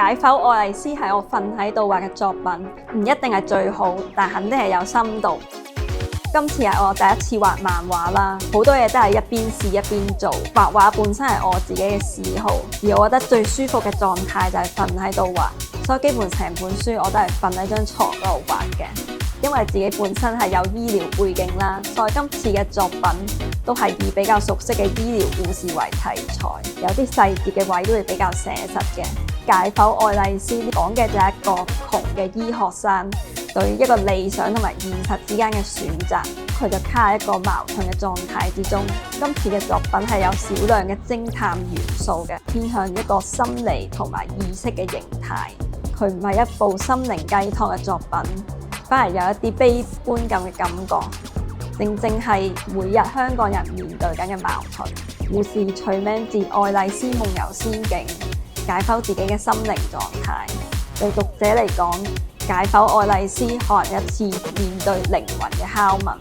解剖愛麗絲係我瞓喺度畫嘅作品，唔一定係最好，但肯定係有深度。今次係我第一次畫漫畫啦，好多嘢都係一邊試一邊做。畫畫本身係我自己嘅嗜好，而我覺得最舒服嘅狀態就係瞓喺度畫，所以基本成本書我都係瞓喺張床嗰度畫嘅。因為自己本身係有醫療背景啦，所以今次嘅作品都係以比較熟悉嘅醫療故事為題材，有啲細節嘅位都會比較寫實嘅。解剖愛麗絲講嘅就係一個窮嘅醫學生對一個理想同埋現實之間嘅選擇，佢就卡喺一個矛盾嘅狀態之中。今次嘅作品係有少量嘅偵探元素嘅，偏向一個心理同埋意識嘅形態。佢唔係一部心靈雞湯嘅作品，反而有一啲悲觀咁嘅感覺。正正係每日香港人面對緊嘅矛盾。故事取名自愛麗絲夢遊仙境，解剖自己嘅心靈狀態。對讀者嚟講，解剖愛麗絲可能一次面對靈魂嘅拷問。